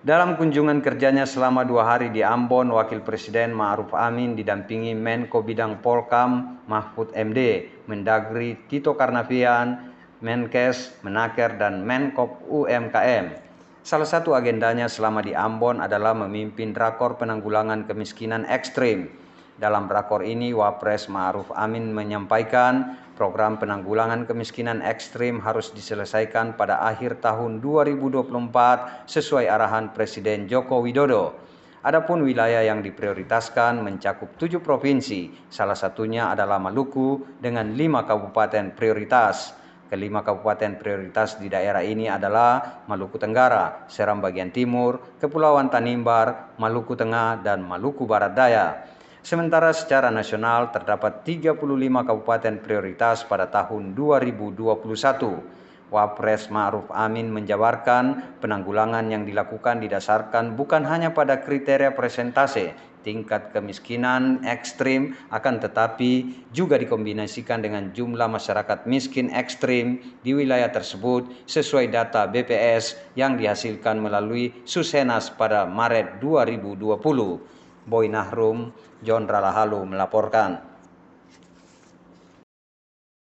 Dalam kunjungan kerjanya selama 2 hari di Ambon, Wakil Presiden Ma'ruf Amin didampingi Menko Bidang Polkam Mahfud MD, Mendagri Tito Karnavian, Menkes, Menaker, dan Menkop UMKM. Salah satu agendanya selama di Ambon adalah memimpin Rakor Penanggulangan Kemiskinan Ekstrim. Dalam rakor ini, Wapres Ma'ruf Amin menyampaikan program penanggulangan kemiskinan ekstrim harus diselesaikan pada akhir tahun 2024 sesuai arahan Presiden Joko Widodo. Adapun wilayah yang diprioritaskan mencakup 7 provinsi, salah satunya adalah Maluku dengan 5 kabupaten prioritas. Kelima kabupaten prioritas di daerah ini adalah Maluku Tenggara, Seram bagian timur, Kepulauan Tanimbar, Maluku Tengah, dan Maluku Barat Daya. Sementara secara nasional terdapat 35 kabupaten prioritas pada tahun 2021. Wapres Ma'ruf Amin menjabarkan penanggulangan yang dilakukan didasarkan bukan hanya pada kriteria persentase tingkat kemiskinan ekstrim, akan tetapi juga dikombinasikan dengan jumlah masyarakat miskin ekstrim di wilayah tersebut sesuai data BPS yang dihasilkan melalui Susenas pada Maret 2020. Boy Nahrum, John Ralahalu melaporkan.